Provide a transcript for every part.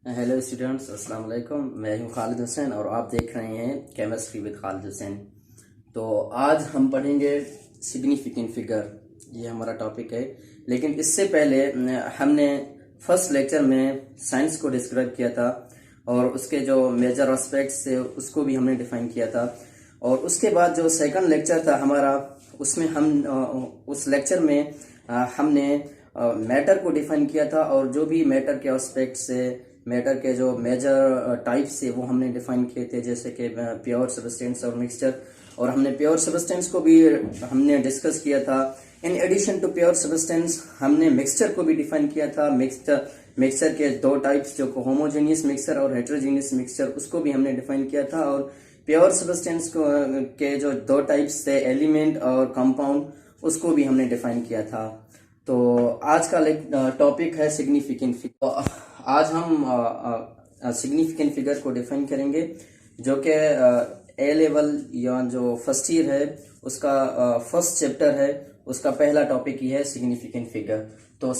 Hello students, अस्सलाम वालेकुम। मैं हूं खालिद हुसैन और आप देख रहे हैं केमिस्ट्री विद खालिद हुसैन। तो आज हम पढ़ेंगे सिग्निफिकेंट फिगर, ये हमारा टॉपिक है। लेकिन इससे पहले हमने फर्स्ट लेक्चर में साइंस को डिस्क्राइब किया था और उसके जो मेजर एस्पेक्ट्स थे उसको भी हमने डिफाइन किया था। और उसके बाद जो सेकंड लेक्चर था हमारा, उसमें हम उस लेक्चर में हमने मैटर को डिफाइन किया था और जो भी मैटर के एस्पेक्ट्स से, मैटर के जो मेजर टाइप्स से वो हमने डिफाइन किए थे, जैसे कि प्योर सब्सटेंस और मिक्सचर। और हमने प्योर सब्सटेंस को भी हमने डिस्कस किया था। In addition to pure substance हमने मिक्सचर को भी डिफाइन किया था। मिक्सचर के दो टाइप्स, जो होमोजेनियस मिक्सचर और हेटेरोजेनियस मिक्सचर, उसको भी हमने डिफाइन किया था। और प्योर सब्सटेंस के जो दो टाइप्स थे, एलिमेंट और कंपाउंड, उसको भी हमने डिफाइन किया था। तो आज का टॉपिक है सिग्निफिकेंट फिगर। आज हम सिग्निफिकेंट फिगर को डिफाइन करेंगे, जो कि ए लेवल या जो फर्स्ट ईयर है उसका फर्स्ट चैप्टर है, उसका पहला टॉपिक ही है सिग्निफिकेंट फिगर। तो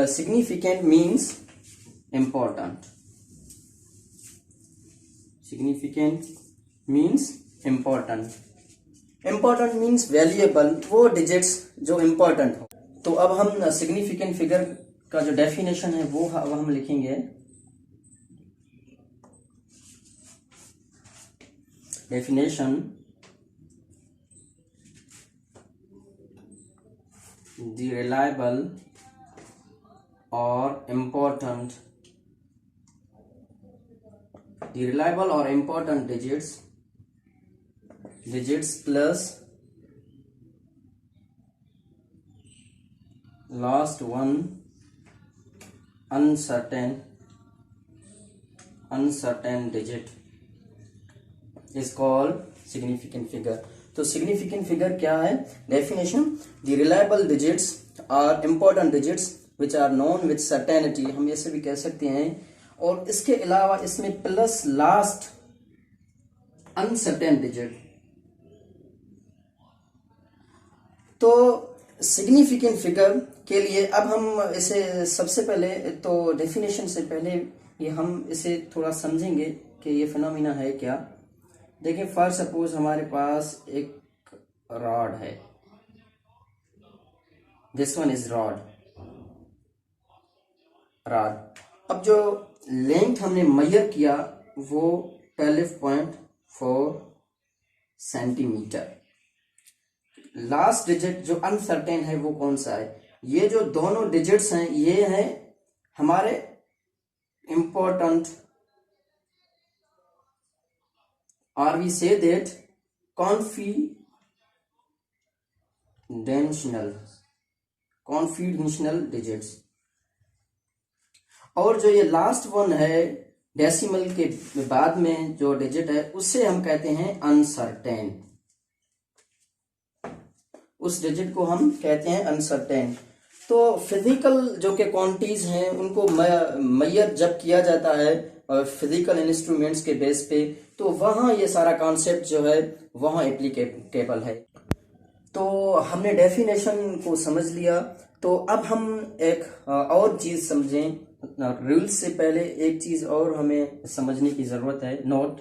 significant means important. Significant means important. Important means valuable, वो डिजिट्स जो इम्पोर्टेंट हो। तो अब हम सिग्निफिकेंट फिगर का जो डेफिनेशन है वो अब हम लिखेंगे। डेफिनेशन: द रिलायबल और important digits plus last one uncertain digit is called significant figure। तो significant figure क्या है? Definition: the reliable digits are important digits which are known with certainty, हम ऐसे भी कह सकते हैं। और इसके अलावा इसमें प्लस लास्ट अनसर्टेन डिजिट। तो सिग्निफिकेंट फिगर के लिए अब हम इसे सबसे पहले तो डेफिनेशन से पहले ये हम इसे थोड़ा समझेंगे कि ये फिनोमिना है क्या। देखिए, फॉर सपोज हमारे पास एक रॉड है, दिस वन इज रॉड। अब जो लेंथ हमने मेजर किया वो 12.4 सेंटीमीटर। लास्ट डिजिट जो अनसर्टेन है वो कौन सा है? ये जो दोनों डिजिट्स हैं ये हैं हमारे इंपॉर्टेंट, और we say that confidential digits. और जो ये लास्ट वन है डेसिमल के बाद में जो डिजिट है उससे हम कहते हैं अनसर्टेन। उस डिजिट को हम कहते हैं अनसर्टेन। तो फिजिकल जो के क्वांटिटीज हैं उनको मेजर जब किया जाता है फिजिकल इंस्ट्रूमेंट्स के बेस पे, तो वहां ये सारा कॉन्सेप्ट जो है वहां एप्लीकेबल है। तो हमने डेफिनेशन को समझ लिया। तो अब हम एक और चीज समझें। रूल्स से पहले एक चीज और हमें समझने की जरूरत है। Note: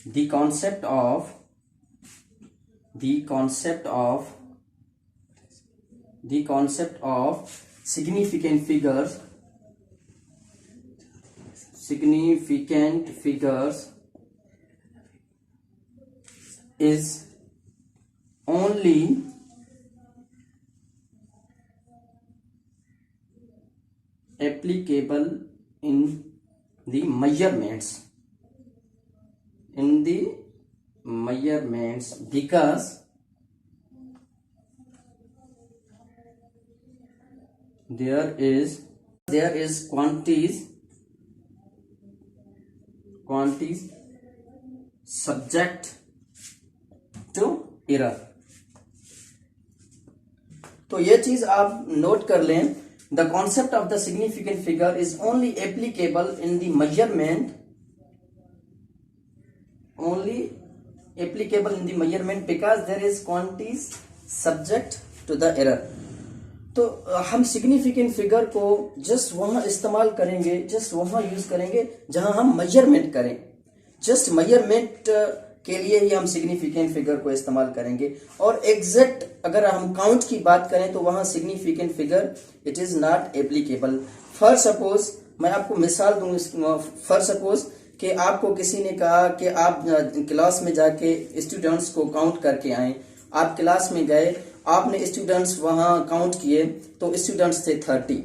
the concept of significant figures is only applicable in the measurements because there is quantities subject to error। तो ये चीज आप नोट कर लें। The concept of the significant figure is only applicable in the measurement because there is quantities subject to the error। तो हम significant figure को just वहां इस्तेमाल करेंगे, जस्ट वहां यूज करेंगे जहां हम मेजरमेंट करें। जस्ट मेजरमेंट के लिए ही हम सिग्निफिकेंट फिगर को इस्तेमाल करेंगे। और एग्जैक्ट अगर हम काउंट की बात करें तो वहां significant figure it is not applicable. For suppose मैं आपको मिसाल दूंगा। फॉर सपोज कि आपको किसी ने कहा कि आप क्लास में जाके स्टूडेंट्स को काउंट करके आए। आप क्लास में गए, आपने स्टूडेंट्स वहां काउंट किए तो स्टूडेंट्स थे 30।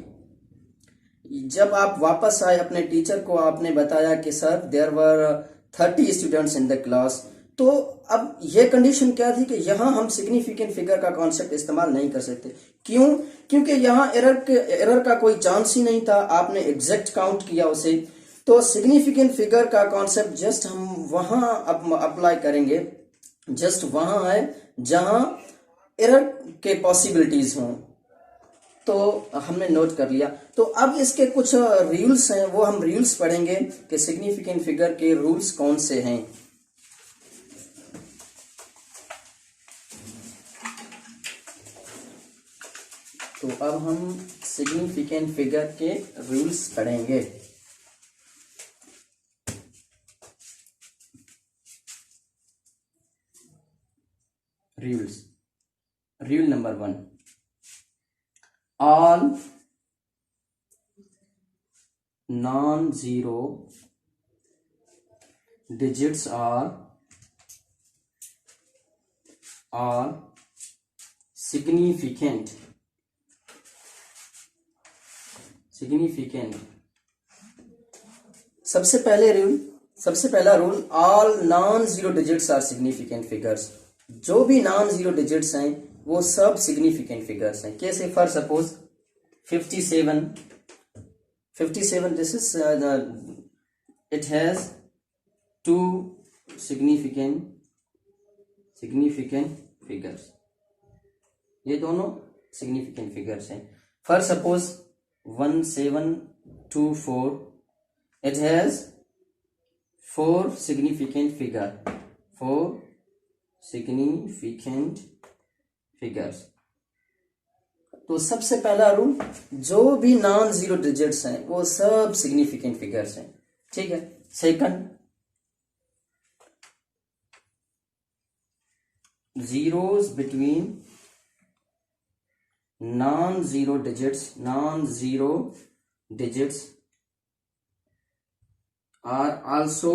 जब आप वापस आए अपने टीचर को आपने बताया कि sir there were 30 students in the class. तो अब ये कंडीशन क्या थी कि यहाँ हम सिग्निफिकेंट फिगर का कॉन्सेप्ट इस्तेमाल नहीं कर सकते। क्यों? क्योंकि यहाँ एरर का कोई चांस ही नहीं था, आपने एग्जैक्ट काउंट किया उसे। तो सिग्निफिकेंट फिगर का कॉन्सेप्ट जस्ट हम वहां अप्लाई करेंगे, जस्ट वहां है जहां एरर के पॉसिबिलिटीज हों। तो हमने नोट कर लिया। तो अब इसके कुछ रूल्स हैं, वो हम रूल्स पढ़ेंगे कि सिग्निफिकेंट फिगर के रूल्स कौन से हैं। तो अब हम सिग्निफिकेंट फिगर के रूल्स पढ़ेंगे। Rules. Rule number 1, all non-zero digits are significant। सबसे पहला rule all non zero digits are significant figures. जो भी नॉन जीरो डिजिट्स हैं वो सब सिग्निफिकेंट फिगर्स हैं। कैसे? For suppose 57 this is it has 2 significant figures. ये दोनों सिग्निफिकेंट फिगर्स हैं। For suppose 1724 it has 4 significant figures। तो सबसे पहला रूल, जो भी नॉन जीरो डिजिट्स हैं वो सब सिग्निफिकेंट फिगर्स हैं। ठीक है। Second, zeros between non-zero digits are also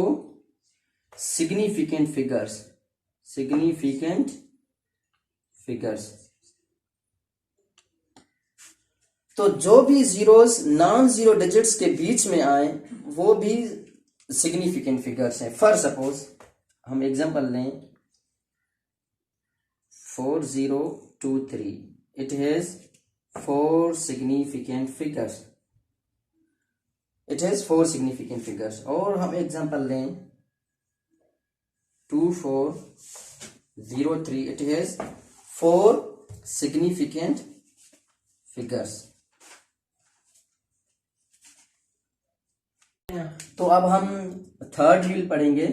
significant figures। तो जो भी जीरोस नॉन जीरो डिजिट्स के बीच में आए वो भी सिग्निफिकेंट फिगर्स हैं। फॉर सपोज हम एग्जांपल लें 4023, it has 4 significant figures। और हम एग्जांपल लें 2403, it has 4 significant figures। तो अब हम थर्ड रूल पढ़ेंगे।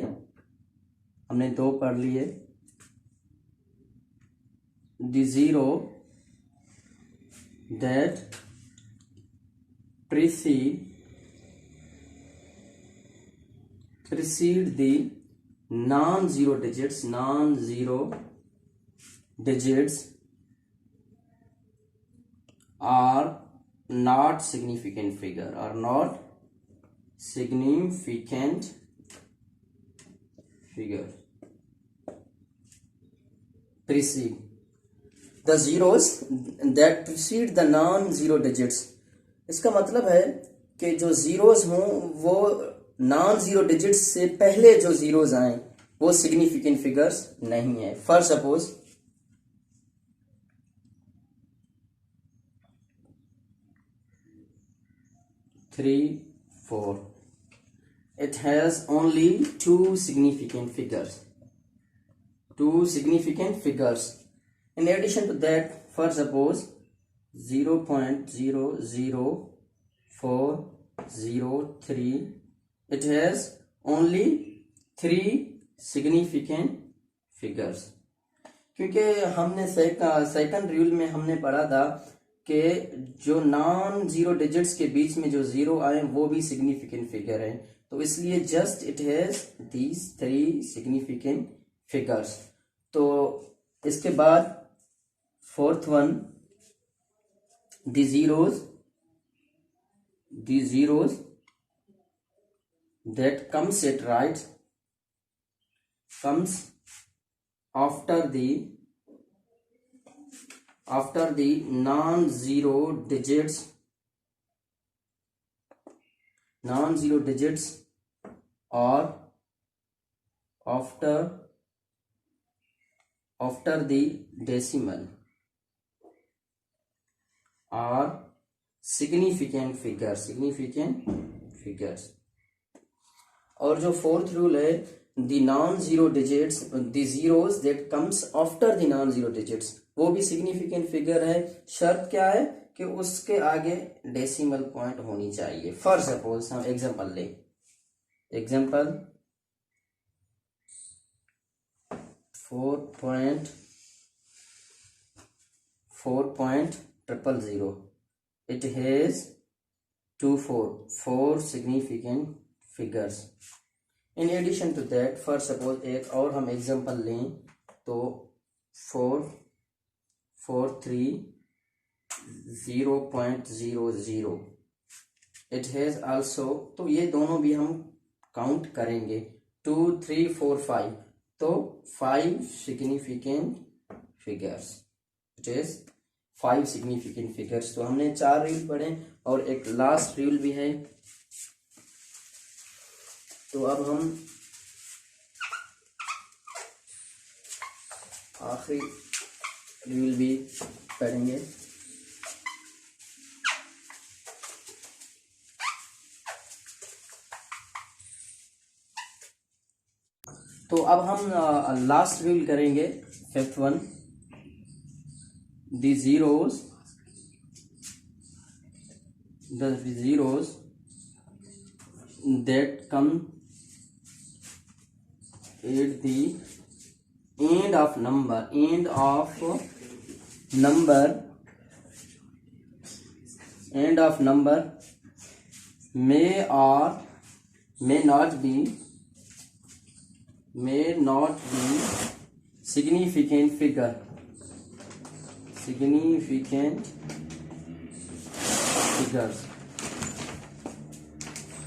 हमने 2 पढ़ लिए। The zero that precede the non-zero digits are not significant figure। Precede the zeros that precede the non-zero digits। इसका मतलब है कि जो जीरोस हों वो नॉन जीरो डिजिट्स से पहले जो जीरोस आए वो सिग्निफिकेंट फिगर्स नहीं है। For suppose 34, it has only 2 significant figures। In addition to that, for suppose 0.00403, it has only 3 significant figures। क्योंकि हमने सेकंड रूल में हमने पढ़ा था कि जो नॉन जीरो डिजिट्स के बीच में जो जीरो आए वो भी सिग्निफिकेंट फिगर है, तो इसलिए just it has these 3 significant figures. तो इसके बाद fourth one, the zeros that comes after the non-zero digits or after the decimal are significant figures। और जो फोर्थ रूल है, the non zero digits, the zeros that comes after the non zero digits, वो भी significant figure है। शर्त क्या है कि उसके आगे डेसिमल पॉइंट होनी चाहिए। फॉर सपोज हम एग्जांपल लें, example 4.000, it has 4 significant figures। in addition to that, for suppose एक और हम एग्जांपल लें तो 443.000, it has also, तो ये दोनों भी हम काउंट करेंगे 2 3 4 5, तो 5 significant figures, it is 5 significant figures। तो हमने 4 रूल पढ़े और एक लास्ट रूल भी है। तो अब हम आखिरी रूल भी पढ़ेंगे। तो अब हम लास्ट रूल करेंगे, fifth one, the zeros that come at the end of number may or may not be significant figures।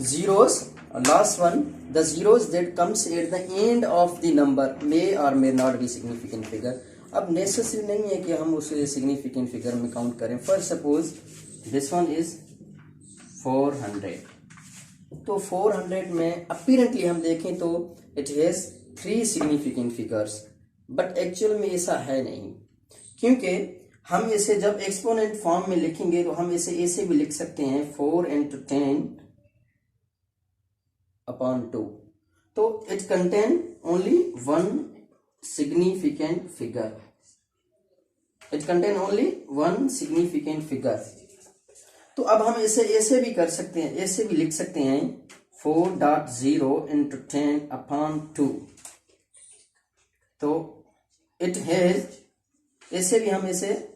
zeros, last one, the zeros that comes at the end of the number may or may not be significant figure। अब necessary नहीं है कि हम उसे significant figure में count करें। For suppose this one is 400, तो 400 में अपीरेंटली हम देखें तो it has 3 significant figures, but actual में ऐसा है नहीं, क्योंकि हम इसे जब एक्सपोनेंट फॉर्म में लिखेंगे तो हम इसे ऐसे भी लिख सकते हैं 4 into 10/2, तो it contain only 1 significant figure, तो अब हम इसे ऐसे भी कर सकते हैं, ऐसे भी लिख सकते हैं 4.0 into 10/2, तो इट हैज, ऐसे भी हम इसे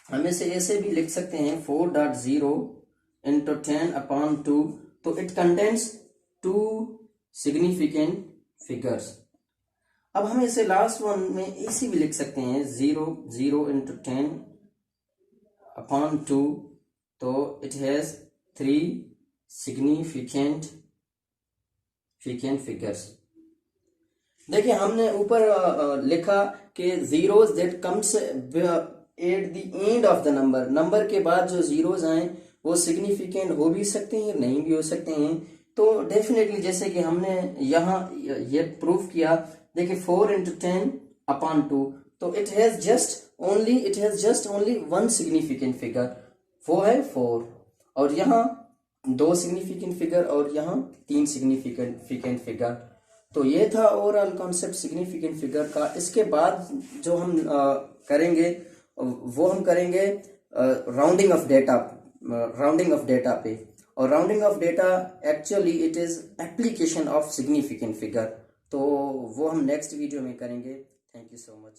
ऐसे भी लिख सकते हैं 4.0 into 10/2, तो इट कंटेन्स 2 significant figures। अब हम इसे लास्ट वन में ऐसे भी लिख सकते हैं 0 into 10/2, तो इट हैज 3 significant figures। देखिए हमने ऊपर लिखा कि zeros that comes at the end of the number के बाद जो जीरोज आए वो सिग्निफिकेंट हो भी सकते हैं, नहीं भी हो सकते हैं। तो डेफिनेटली जैसे कि हमने यहाँ ये प्रूफ किया, देखिए 4 into 10/2, तो it has just only 1 significant figure, वो है 4, और यहाँ 2 सिग्निफिकेंट फिगर और यहाँ 3 सिग्निफिकेंट फिगर। तो ये था ओवरऑल कॉन्सेप्ट सिग्निफिकेंट फिगर का। इसके बाद जो हम करेंगे वो हम करेंगे राउंडिंग ऑफ डेटा पे, और rounding off data actually it is application of significant figure, तो वो हम नेक्स्ट वीडियो में करेंगे। Thank you so much.